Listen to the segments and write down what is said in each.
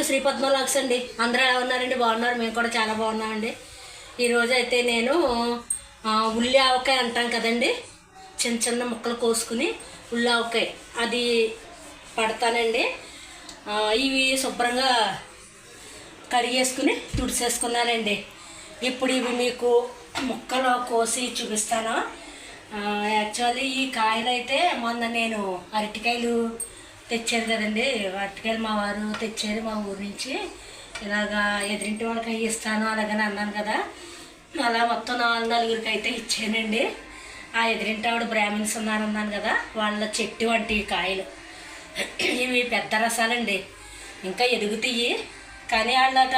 శ్రీ పద్మ లాక్స్ అండి. అందరూ ఎలా ఉన్నారండి? బాగున్నారు. మేము కూడా చాలా బాగున్నామండి. ఈరోజు అయితే నేను ఉల్లి ఆవకాయ అంటాం కదండి, చిన్న చిన్న ముక్కలు కోసుకుని ఉల్లి ఆవకాయ అది పడతానండి. ఇవి శుభ్రంగా కడిగేసుకుని తుడిసేసుకున్నానండి. ఇప్పుడు ఇవి మీకు ముక్కలు కోసి చూపిస్తాను. యాక్చువల్లీ ఈ కాయలు అయితే మొన్న నేను అరటికాయలు తెచ్చారు కదండి, అరటికాయలు మా వారు తెచ్చారు మా ఊరి నుంచి. ఇలాగా ఎదురింటి వాళ్ళకి అవి ఇస్తాను అలాగని అన్నాను కదా, అలా మొత్తం 4 అయితే ఇచ్చానండి. ఆ ఎదురింటి ఆవిడ బ్రాహ్మిన్స్ ఉన్నారన్నాను కదా, వాళ్ళ చెట్టు వంటి కాయలు ఇవి పెద్ద రసాలండి, ఇంకా ఎదుగుతాయి. కానీ వాళ్ళట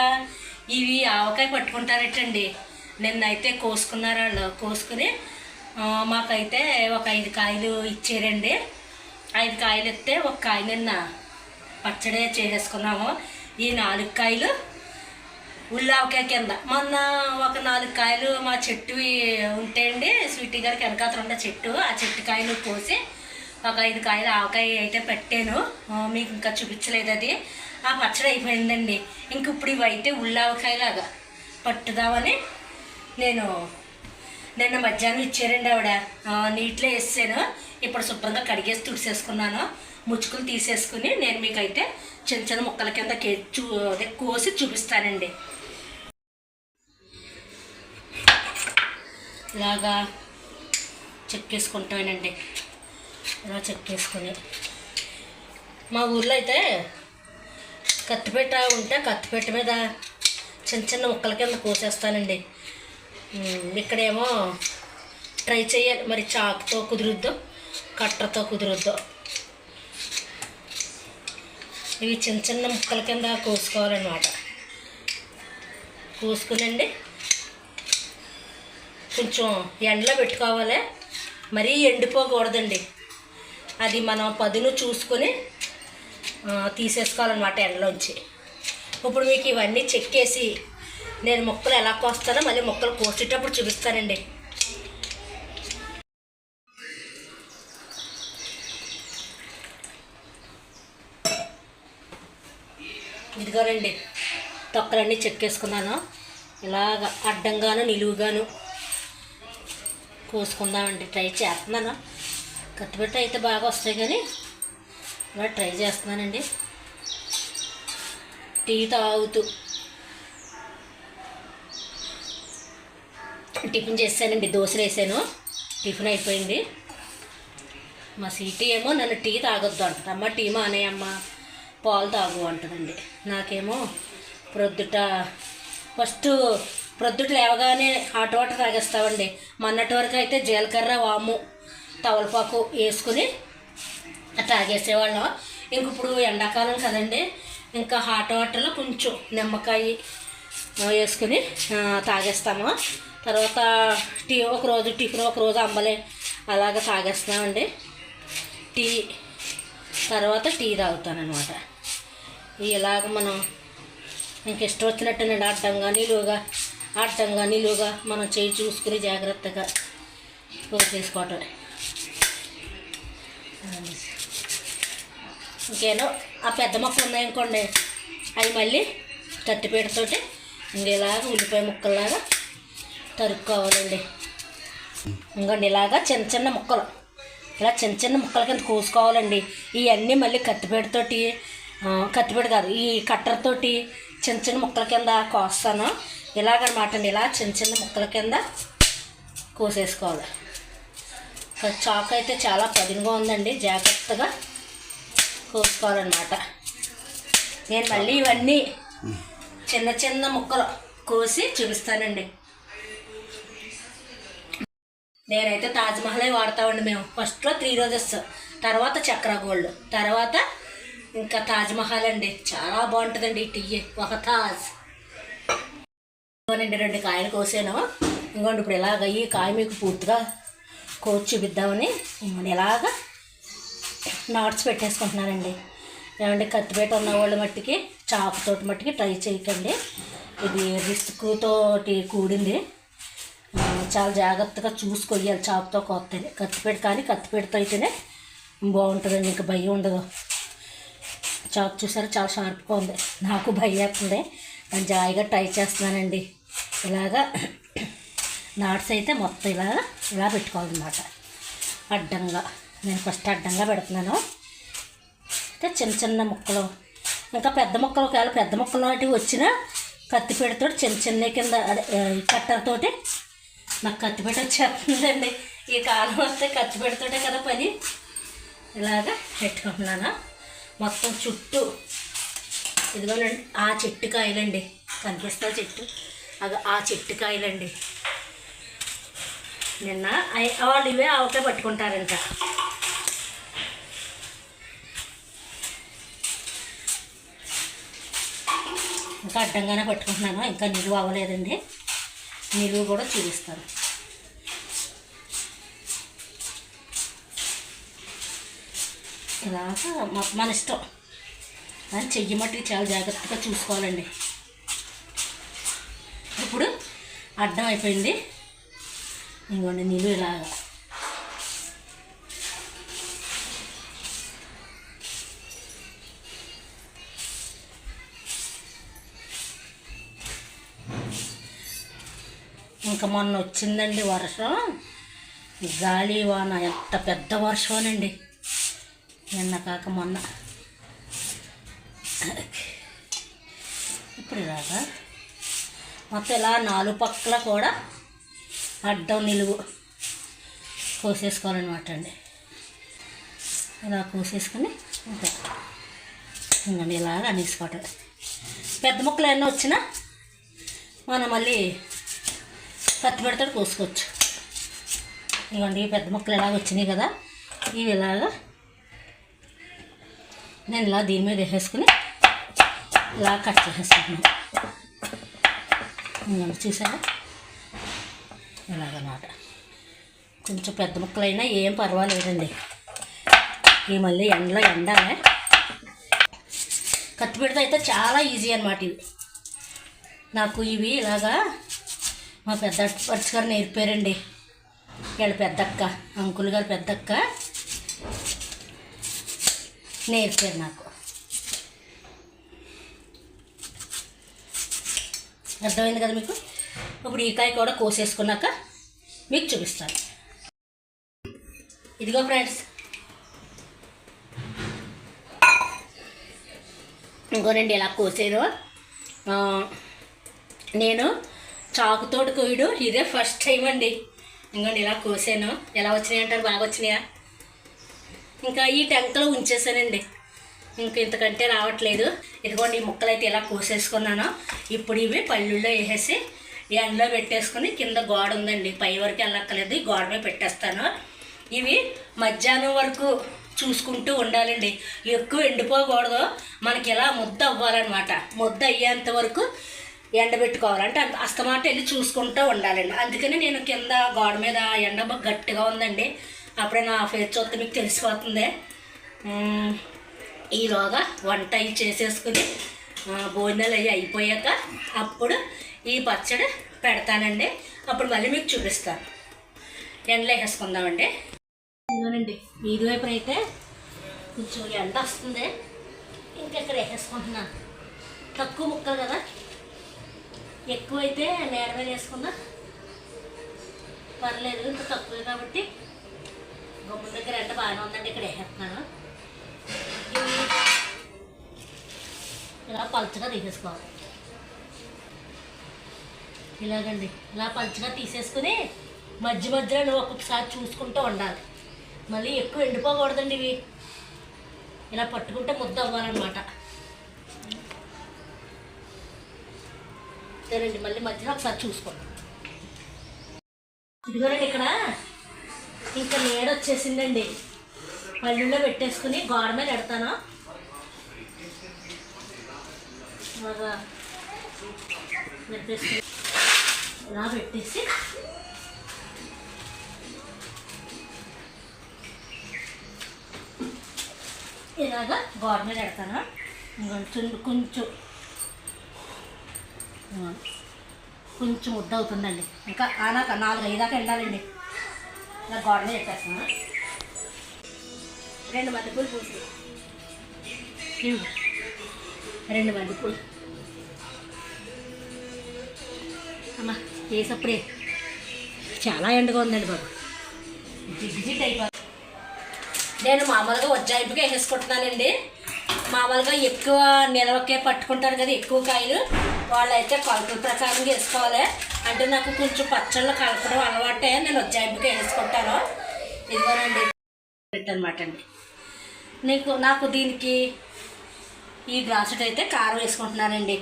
ఇవి ఆవకాయ పట్టుకుంటారటండి. నిన్నైతే కోసుకున్నారు వాళ్ళు. కోసుకుని మాకైతే ఒక 5 కాయలు ఇచ్చారండి. 5 కాయలు ఇస్తే ఒక కాయ నిన్న పచ్చడి చేసేసుకున్నాము. ఈ 4 కాయలు ఉల్లావకాయ కింద మొన్న ఒక 4 కాయలు మా చెట్టు ఉంటే అండి, స్వీటీ గారికి వెనకాతలు ఉన్న చెట్టు, ఆ చెట్టు కాయలు కోసి ఒక 5 కాయలు ఆవకాయ అయితే పెట్టాను. మీకు ఇంకా చూపించలేదు అది. ఆ పచ్చడి అయిపోయిందండి. ఇంక ఇప్పుడు ఇవైతే ఉల్లావకాయలాగా పట్టుదామని నేను నిన్న మధ్యాహ్నం ఇచ్చారండి ఆవిడ. నీటిలో వేసాను. ఇప్పుడు శుభ్రంగా కడిగేసి తుడిసేసుకున్నాను. ముచ్చుకులు తీసేసుకుని నేను మీకైతే చిన్న చిన్న ముక్కల కింద కోసి చూపిస్తానండి. ఇలాగా చెక్కేసుకుంటానండి. ఇలా చెక్కేసుకుని మా ఊర్లో అయితే కత్తిపేట ఉంటే కత్తిపేట మీద చిన్న చిన్న ముక్కల కింద కోసేస్తానండి. ఇక్కడేమో ట్రై చేయాలి, మరి చాకుతో కుదురుద్దో కట్టతో కుదురుద్దో. ఇవి చిన్న చిన్న ముక్కల కింద కోసుకోవాలన్నమాట. కోసుకునండి కొంచెం ఎండలో పెట్టుకోవాలి, మరీ ఎండిపోకూడదండి. అది మనం పదును చూసుకొని తీసేసుకోవాలన్నమాట ఎండలోంచి. ఇప్పుడు మీకు ఇవన్నీ చెక్కేసి నేను ముక్కలు ఎలా కోస్తానో మళ్ళీ ముక్కలు కోసేటప్పుడు చూపిస్తానండి. ఇదిగోనండి, తొక్కలన్నీ చెక్కేసుకున్నాను. ఇలాగ అడ్డంగాను నిలువుగాను కోసుకుందామండి. ట్రై చేస్తున్నాను. కత్తిపెట్టి అయితే బాగా వస్తాయి కానీ ఇలా ట్రై చేస్తున్నానండి. టీ తాగుతూ టిఫిన్ చేశానండి. దోశలు వేసాను, టిఫిన్ అయిపోయింది. మా సీటీ ఏమో నన్ను టీ తాగొద్దు అంటుంది. అమ్మ టీ మానేయమ్మ, పాలు తాగు అంటుందండి. నాకేమో ఫస్ట్ ప్రొద్దుట లేవగానే హాట్ వాటర్ తాగేస్తామండి. మొన్నటి వరకు అయితే జీలకర్ర వాము తవలపాకు వేసుకుని తాగేసేవాళ్ళం. ఇంక ఇప్పుడు ఎండాకాలం కదండి, ఇంకా హాట్ వాటర్లో కొంచెం నిమ్మకాయ వేసుకుని తాగేస్తాము. తర్వాత టీ ఒకరోజు టిఫిన్, ఒకరోజు అంబలే అలాగ తాగేస్తామండి. టీ తర్వాత టీ తాగుతానమాట. ఇలాగ మనం ఇంక ఇష్టం వచ్చినట్టునండి, అడ్డంగా నిలువుగా మనం చేయి చూసుకుని జాగ్రత్తగా చేసుకోవటం. ఇంకేనో ఆ పెద్ద మొక్కలు ఉన్నాయనుకోండి, అవి మళ్ళీ కత్తిపీటతోటి ఇలాగ ఉల్లిపాయ ముక్కల్లాగా తరుక్కోవాలండి. ఇంకోండి ఇలాగా చిన్న చిన్న ముక్కలు, ఇలా చిన్న చిన్న ముక్కల కింద కోసుకోవాలండి. ఇవన్నీ మళ్ళీ కత్తిపీట కాదు, ఈ కట్టర్తోటి చిన్న చిన్న ముక్కల కింద కోస్తాను. ఇలాగనమాట అండి. ఇలా చిన్న చిన్న ముక్కల కింద కోసేసుకోవాలి. చాకు అయితే చాలా పదునుగా ఉందండి, జాగ్రత్తగా కోసుకోవాలన్నమాట. నేను మళ్ళీ ఇవన్నీ చిన్న చిన్న ముక్కలు కోసి చూపిస్తానండి. నేనైతే తాజ్మహలే వాడతామండి మేము. ఫస్ట్లో 3 రోజెస్, తర్వాత చక్ర గోల్డ్, తర్వాత ఇంకా తాజ్మహల్ అండి. చాలా బాగుంటుందండి ఈ టీ. ఒక తాజ్ ఇవ్వనండి. 2 కాయలు కోసాను. ఇంకోండి ఇప్పుడు ఇలాగ ఈ కాయ మీకు పూర్తిగా కోసి చూపిద్దామని ఇలాగ నాట్స్ పెట్టేసుకుంటున్నానండి. ఏమంటే కత్తిపేట ఉన్న వాళ్ళు మట్టికి చాకుతోటి మట్టికి ట్రై చేయకండి. ఇది రిస్క్తోటి కూడింది. చాలా జాగ్రత్తగా చూసుకొయ్యాలి చాకుతో కోస్తేనే. కత్తిపేట కానీ కత్తిపేటతో అయితేనే బాగుంటుందండి, ఇంకా భయం ఉండదు. చాకు చూసారా చాలా షార్ప్గా ఉంది. నాకు భయం వేస్తుంది, నేను జాయిగా ట్రై చేస్తున్నానండి. ఇలాగా నాట్స్ అయితే మొత్తం ఇలా పెట్టుకోవాలన్నమాట అడ్డంగా. నేను ఫస్ట్ అడ్డంగా పెడుతున్నాను. అయితే చిన్న చిన్న ముక్కలు, ఇంకా పెద్ద ముక్కలు, ఒకవేళ పెద్ద ముక్కలు లాంటివి వచ్చినా కత్తిపీటతో చిన్న చిన్న కింద కట్టెలతోటి, నాకు కత్తిపీట వచ్చేస్తుందండి ఈ కాలం వస్తే, కత్తిపీటతోటే కదా పని. ఇలాగా పెట్టుకుంటున్నాను మొత్తం చుట్టూ. ఇదిగోనండి ఆ చెట్టు కాయలండి, కనిపిస్తా చెట్టు, అది ఆ చెట్టు కాయలండి. నిన్న వాళ్ళు ఇవే ఆవకాయ పట్టుకుంటారంట. ఇంకా అడ్డంగానే పట్టుకుంటున్నాను, ఇంకా నిలువ అవ్వలేదండి. నిలువ కూడా చూపిస్తాను. ఇలాగా మన ఇష్టం, అని చెయ్యి మట్టుకు చాలా జాగ్రత్తగా చూసుకోవాలండి. ఇప్పుడు అడ్డం అయిపోయింది, ఇంకోండి నిలువ ఇలాగా. ఇంకా మొన్న వచ్చిందండి వర్షం, గాలి వాన, ఎంత పెద్ద వర్షమేనండి నిన్న కాక మొన్న. ఇప్పుడు ఇలాగా మొత్తం ఇలా 4 పక్కల కూడా అడ్డం నిలువు కోసేసుకోవాలన్నమాట అండి. ఇలా కోసేసుకుని ఇంకా ఇంకండి ఇలాగ అనేసుకోవటం. పెద్ద ముక్కలు ఏమన్నా వచ్చినా మనం మళ్ళీ కత్తి పెడతాడు కోసుకోవచ్చు. ఇవ్వండి ఈ పెద్ద ముక్కలు ఇలాగ వచ్చినాయి కదా, ఇవి ఇలాగా నేను ఇలా దీని మీద వేసేసుకుని ఇలా కట్ చేసేసుకుంటున్నాను. ఇంకండి చూసారా ఇలాగన్నమాట. కొంచెం పెద్ద ముక్కలైనా ఏం పర్వాలేదండి, ఇవి మళ్ళీ ఎండలో ఎండాలి. కత్తి పెడితే అయితే చాలా ఈజీ అనమాట ఇవి. నాకు ఇవి ఇలాగా మా పెద్ద పర్చి గారు నేర్పారండి. వీళ్ళ పెద్దక్క, అంకుల్ గారు పెద్దక్క నేర్పారు నాకు. అర్థమైంది కదా మీకు? ఇప్పుడు ఈ కాయ కూడా కోసేసుకున్నాక మీకు చూపిస్తాను. ఇదిగో ఫ్రెండ్స్, ఇంకోనండి ఇలా కోసాను. నేను చాకుతోటి కోయడం ఇదే ఫస్ట్ టైం అండి. ఇంకోండి ఇలా కోసాను. ఎలా వచ్చినాయి అంటారు? బాగా వచ్చినాయా? ఇంకా ఈ టెంకలో ఉంచేసానండి, ఇంక ఇంతకంటే రావట్లేదు. ఇదిగోండి ఈ ముక్కలు అయితే ఇలా కోసేసుకున్నాను. ఇప్పుడు ఇవి పళ్ళుల్లో వేసేసి ఎండలో పెట్టేసుకుని, కింద గోడ ఉందండి, పై వరకు వెళ్ళక్కర్లేదు, ఈ గోడ మీద పెట్టేస్తాను. ఇవి మధ్యాహ్నం వరకు చూసుకుంటూ ఉండాలండి, ఎక్కువ ఎండిపోకూడదు. మనకి ఇలా ముద్ద అవ్వాలన్నమాట. ముద్ద అయ్యేంత వరకు ఎండబెట్టుకోవాలి, అంటే అస్తమాట వెళ్ళి చూసుకుంటూ ఉండాలండి. అందుకని నేను కింద గోడ మీద ఎండ గట్టిగా ఉందండి, అప్పుడే నా ఫేస్ చూస్తే మీకు తెలిసిపోతుంది. ఈలోగా వంట అవి చేసేసుకుని భోజనాలు అవి అయిపోయాక అప్పుడు ఈ పచ్చడి పెడతానండి. అప్పుడు మళ్ళీ మీకు చూపిస్తాను. ఎండలో వేసుకుందామండి. ఇదిగోనండి ఇదివైపు అయితే కొంచెం ఎండ వస్తుంది, ఇంకెక్కడ వేసేసుకుంటున్నాను. తక్కువ ముక్కలు కదా, ఎక్కువైతే నేల మీద వేసుకున్నా పర్లేదు, ఇంకా తక్కువే కాబట్టి గుమ్మం దగ్గర ఎండ బాగానే ఉందండి, ఇక్కడ వేసేస్తున్నాను. ఇలా పలుచగా తీసేసుకోవాలి. ఇలాగండి ఇలా పలుచగా తీసేసుకుని మధ్య మధ్యలో ఒక్కొక్కసారి చూసుకుంటూ ఉండాలి. మళ్ళీ ఎక్కువ ఎండిపోకూడదండి ఇవి, ఇలా పట్టుకుంటే ముద్ద అవ్వాలన్నమాట. సరేండి, మళ్ళీ మధ్యలో ఒకసారి చూసుకోండి. ఇదిగోనండి ఇక్కడ ఇంకా నీడ వచ్చేసిందండి, పళ్ళుల్లో పెట్టేసుకుని గోడ మీద పెడతాను. బాగా పెట్టేసుకుని ఇలా పెట్టేసి ఇలాగా గోడ మీద పెడతాను. కొంచెం కొంచెం ముద్ద అవుతుందండి, ఇంకా ఆనాక 4-5 దాకా వెళ్ళాలండి. ఇలా గోడ మీద పెట్టేస్తాను. 2 మల్లెపూలు పూసి 2 బంతిపూలు అమ్మ వేసప్పుడే చాలా ఎండగా ఉందండి బాబు, జిడ్డు అయిపోతుంది. నేను మామూలుగా ఉజ్జాయింపుగా వేసేసుకుంటున్నానండి. మామూలుగా ఎక్కువ నిలవకే పట్టుకుంటారు కదా ఎక్కువ కాయలు, వాళ్ళైతే కొలతల ప్రకారం వేసుకోవాలి. అంటే నాకు కొంచెం పచ్చళ్ళు కలపడం అలవాటే, నేను ఉజ్జాయింపుగా వేసుకుంటాను. ఇదిగోనండి అనమాట అండి. నాకు దీనికి ఈ గ్లాసుట్ అయితే కారం వేసుకుంటున్నానండి.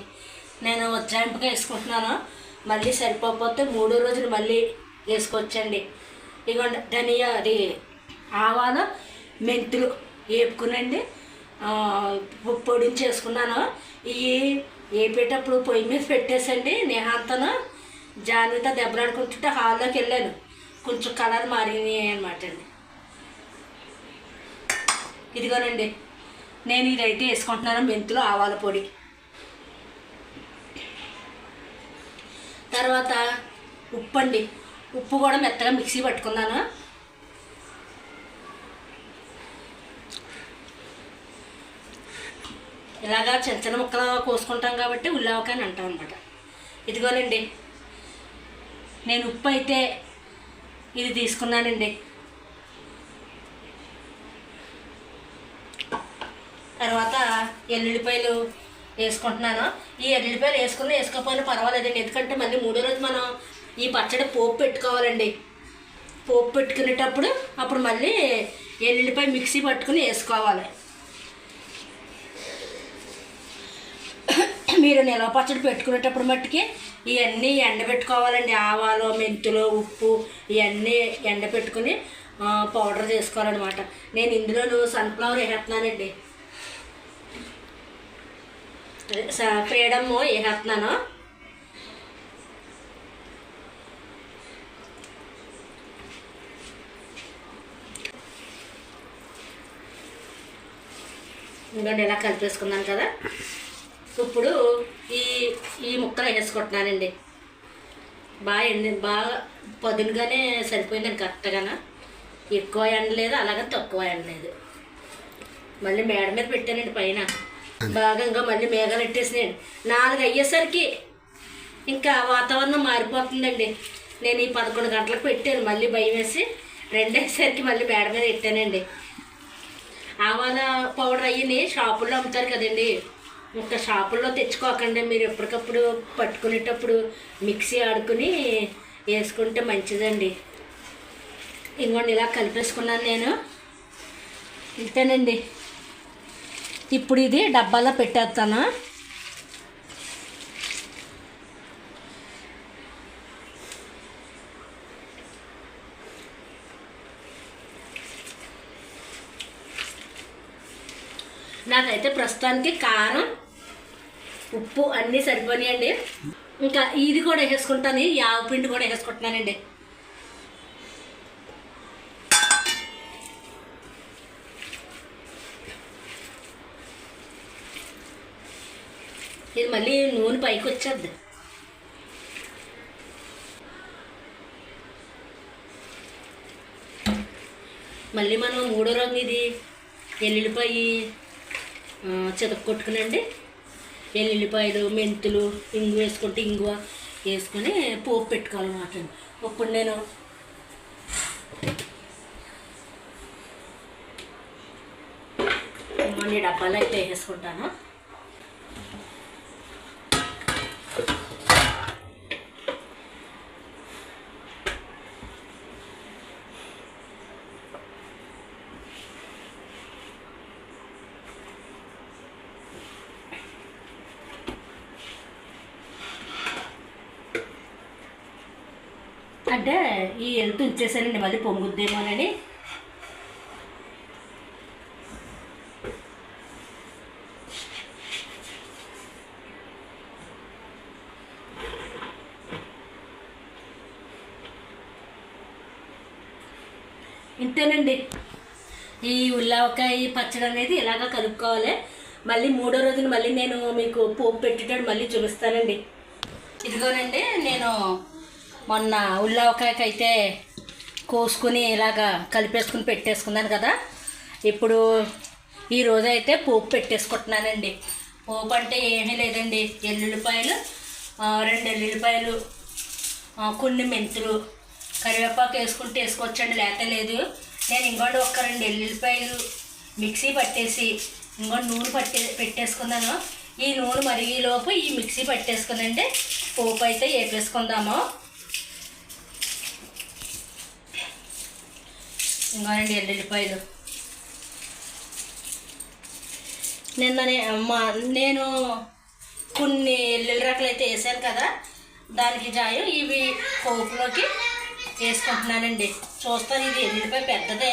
నేను ఉజ్జాయింపుగా వేసుకుంటున్నాను. మళ్ళీ సరిపోతే 3వ రోజులు మళ్ళీ వేసుకోవచ్చండి. ఇదిగోండి ధనియా అది ఆవాలు మెంతులు వేపుకునండి పొడిని చేసుకున్నాను. ఇవి వేపేటప్పుడు పొయ్యి మీద పెట్టేసండి నేహాంతను జాన్విత దెబ్బలాడుకుంటుంటే హాల్లోకి వెళ్ళాను. కొంచెం కలర్ మారినాయి అనమాట అండి. ఇదిగోనండి నేను ఇదైతే వేసుకుంటున్నాను మెంతులు ఆవాల పొడి. తర్వాత ఉప్పు అండి, ఉప్పు కూడా మెత్తగా మిక్సీ పట్టుకున్నాను. ఇలాగా చిన్న చిన్న ముక్కలు కోసుకుంటాం కాబట్టి ఉల్లావకాయ అని అంటాం అనమాట. ఇదిగోనండి నేను ఉప్పు అయితే ఇది తీసుకున్నానండి. తర్వాత ఎల్లుల్లిపాయలు వేసుకుంటున్నాను. ఈ ఎల్లుల్లిపాయలు వేసుకోకపోయినా పర్వాలేదండి, ఎందుకంటే మళ్ళీ 3వ రోజు మనం ఈ పచ్చడి పోపు పెట్టుకోవాలండి. పోపు పెట్టుకునేటప్పుడు అప్పుడు మళ్ళీ ఎల్లుల్లిపాయ మిక్సీ పట్టుకుని వేసుకోవాలి. మీరు నిలవ పచ్చడి పెట్టుకునేటప్పుడు మట్టుకి ఇవన్నీ ఎండబెట్టుకోవాలండి. ఆవాలు మెంతులు ఉప్పు ఇవన్నీ ఎండబెట్టుకుని పౌడర్ చేసుకోవాలన్నమాట. నేను ఇందులో సన్ఫ్లవర్ వేసేస్తున్నానండి, ఫ్రీడమ్ వేసేస్తున్నాను. ఇంకొండి ఇలా కలిపేసుకున్నాను కదా. ఇప్పుడు ఈ ముక్కలు వేసుకుంటున్నానండి. బాగా పదునుగానే సరిపోయిందండి, కరెక్ట్గానే. ఎక్కువ ఎండలేదు అలాగే తక్కువ ఎండలేదు. మళ్ళీ మేడ మీద పెట్టానండి పైన బాగా. ఇంకా మళ్ళీ మేఘాలు పెట్టేసినాయండి. 4 అయ్యేసరికి ఇంకా వాతావరణం మారిపోతుందండి. నేను ఈ 11 గంటలకు పెట్టాను, మళ్ళీ భయం వేసి 2 అయ్యేసరికి మళ్ళీ మేడ మీద పెట్టానండి. ఆవాల పౌడర్ అయ్యి షాపుల్లో అమ్ముతారు కదండి, ఇంకా షాపుల్లో తెచ్చుకోకండి. మీరు ఎప్పటికప్పుడు పట్టుకునేటప్పుడు మిక్సీ ఆడుకుని వేసుకుంటే మంచిదండి. ఇంకోండి ఇలా కలిపేసుకున్నాను నేను. ఇంతేనండి. ఇప్పుడు ఇది డబ్బాలో పెట్టేస్తాను. నాకైతే ప్రస్తుతానికి కారం ఉప్పు అన్నీ సరిపోయాయండి. ఇంకా ఇది కూడా వేసుకుంటాను, ఈ ఆవు పిండి కూడా వేసుకుంటున్నానండి. ఇది మళ్ళీ నూనె పైకి వచ్చేద్ది. మళ్ళీ మనం 3వ రోజు ఇది ఎల్లుల్లిపాయ చితక్కొట్టుకునండి. ఎల్లుల్లిపాయలు మెంతులు ఇంగు వేసుకుంటే ఇంగువ వేసుకొని పోపు పెట్టుకోవాలన్నమాట. ఇప్పుడు నేను ఈ డబ్బాలో అయితే వేసుకుంటాను. అంటే ఈ ఎలుతు ఉంచేసానండి, మళ్ళీ పొంగుద్దేమోనని. ఇంతేనండి. ఈ ఉల్లావకాయ పచ్చడి అనేది ఇలాగ కలుపుకోవాలి. మళ్ళీ 3వ రోజున మళ్ళీ నేను మీకు పోపు పెట్టేటప్పుడు మళ్ళీ చూపిస్తానండి. ఇదిగోనండి నేను మొన్న ఉల్లావకాయకి అయితే కోసుకుని ఇలాగా కలిపేసుకుని పెట్టేసుకున్నాను కదా. ఇప్పుడు ఈరోజు అయితే పోపు పెట్టేసుకుంటున్నానండి. పోపు అంటే ఏమీ లేదండి, ఎల్లుల్లిపాయలు, 2 ఎల్లుల్లిపాయలు, కొన్ని మెంతులు, కరివేపాకు వేసుకుంటే వేసుకోవచ్చండి, లేకపోతే లేదు. నేను ఇంకోటి ఒక 2 ఎల్లుల్లిపాయలు మిక్సీ పట్టేసి ఇంకోటి నూనె పెట్టేసుకున్నాను. ఈ నూనె మరిగేలోపు ఈ మిక్సీ పట్టేసుకునండి పోపు అయితే వేపేసుకుందాము. ఇంకో 2 ఎల్లుల్లిపాయలు. నేను కొన్ని ఎల్లుల్లి రకాలు అయితే వేసాను కదా, దానికి జాయం ఇవి పోపులోకి వేసుకుంటున్నానండి. చూస్తాను, ఇది ఎల్లుల్లిపాయ పెద్దదే,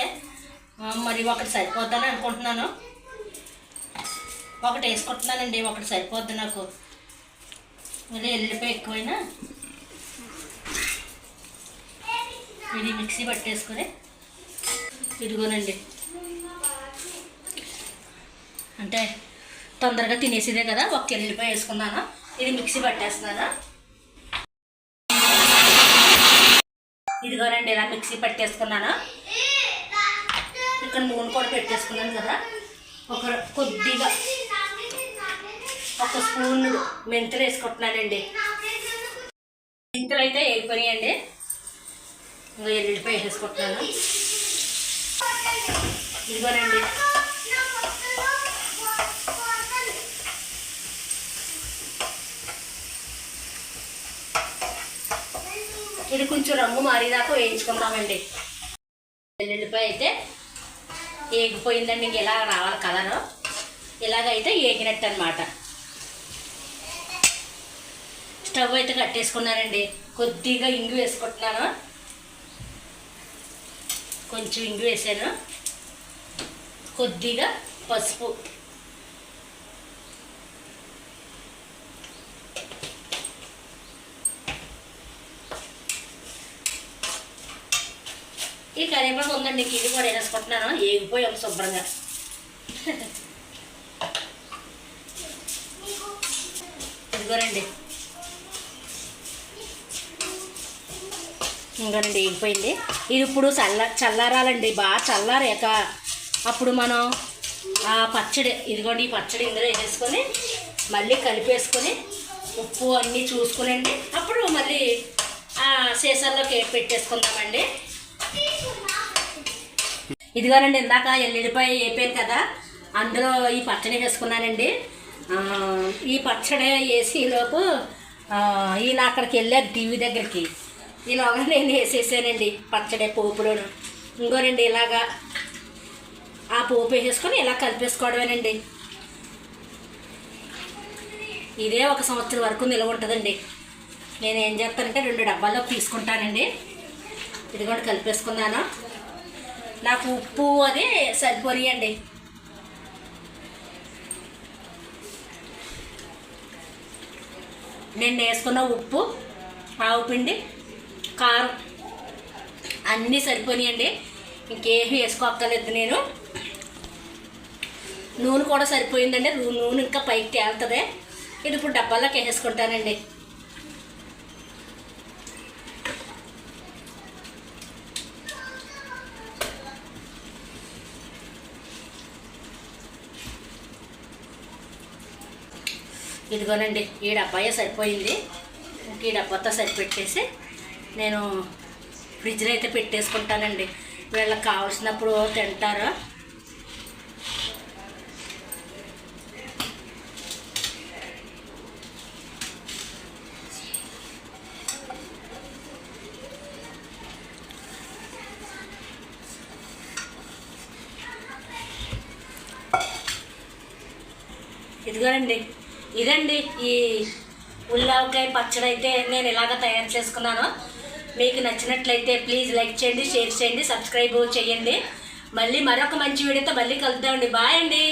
మరి ఒకటి సరిపోద్దని అనుకుంటున్నాను. ఒకటి వేసుకుంటున్నానండి, ఒకటి సరిపోద్ది నాకు. మళ్ళీ ఎల్లుల్లిపాయ ఎక్కువైనా ఇది మిక్సీ పట్టేసుకొని ఇదిగోనండి. అంటే తొందరగా తినేసిదే కదా, ఒక ఎల్లుల్లిపాయ వేసుకున్నాను. ఇది మిక్సీ పట్టేస్తున్నాను. ఇదిగోనండి, ఇలా మిక్సీ పట్టేసుకున్నాను. ఇక్కడ నూనె కూడా పెట్టేసుకున్నాను కదా, కొద్దిగా 1 స్పూన్ మెంతులు వేసుకుంటున్నానండి. మెంతులు అయితే వేగిపోయాయండి. ఇంకా ఎల్లుల్లిపాయ వేసేసుకుంటున్నాను. ఇదిగోనండి, ఇది కొంచెం రంగు మారేదాకా వేయించుకుందామండి. ఎల్లుల్లిపాయ అయితే ఏగిపోయిందండి, ఇంక ఇలా రావాలి కలరు. ఇలాగైతే ఏగినట్టు అనమాట. స్టవ్ అయితే కట్టేసుకున్నానండి. కొద్దిగా ఇంగు వేసుకుంటున్నాను. కొంచెం ఇంగు వేసాను, కొద్దిగా పసుపు, ఈ కరివేపాకు ఉందండి, ఇది కూడా వేసుకుంటున్నాను. ఏగిపోయాం శుభ్రంగా. ఇదిగోనండి, ఇంకోనండి వేగిపోయింది. ఇది ఇప్పుడు చల్లారాలండి. బాగా చల్లారాక అప్పుడు మనం ఆ పచ్చడి, ఇదిగోండి ఈ పచ్చడి ఇందులో వేసేసుకొని మళ్ళీ కలిపేసుకొని ఉప్పు అన్నీ చూసుకునండి, అప్పుడు మళ్ళీ ఆ సీసాల్లోకి పెట్టేసుకుందామండి. ఇదిగోనండి, ఇందాక ఎల్లుల్లిపాయ వేపాను కదా, అందులో ఈ పచ్చడి వేసుకున్నానండి. ఈ పచ్చడి వేసేలోపు ఈయన అక్కడికి వెళ్ళారు టీవీ దగ్గరికి. ఈలోగా నేను వేసేసానండి పచ్చడి పోపులోను. ఇంకోనండి, ఇలాగా ఆ పోపు వేసేసుకొని ఇలా కలిపేసుకోవడమేనండి. ఇదే 1 సంవత్సరం వరకు నిల్వ ఉంటుందండి. నేను ఏం చేస్తానంటే 2 డబ్బాల్లో తీసుకుంటానండి. ఇది కూడా కలిపేసుకున్నాను. నాకు ఉప్పు అది సరిపోయండి. నేను వేసుకున్న ఉప్పు, ఆవు పిండి, కారం అన్నీ సరిపోయాయండి. ఇంకేమీ వేసుకోక్కర్లేదు నేను. నూనె కూడా సరిపోయిందండి. నూనె ఇంకా పైకి తేలుతుంది. ఇది ఇప్పుడు డబ్బాలోకి వేసేసుకుంటానండి. ఇదిగోనండి, ఈ డబ్బాయే సరిపోయింది. ఈ డబ్బాతో సరిపెట్టేసి నేను ఫ్రిడ్జ్లో అయితే పెట్టేసుకుంటానండి. వీళ్ళకి కావాల్సినప్పుడు తింటారు. ఇదిగోనండి, ఇదండి ఈ ఉల్లావకాయ పచ్చడి అయితే నేను ఇలాగ తయారు చేసుకున్నాను. మీకు నచ్చినట్లయితే ప్లీజ్ లైక్ చేయండి, షేర్ చేయండి, సబ్స్క్రైబ్ చేయండి. మళ్ళీ మరొక మంచి వీడియోతో మళ్ళీ కలుద్దామండి. బాయ్ అండి.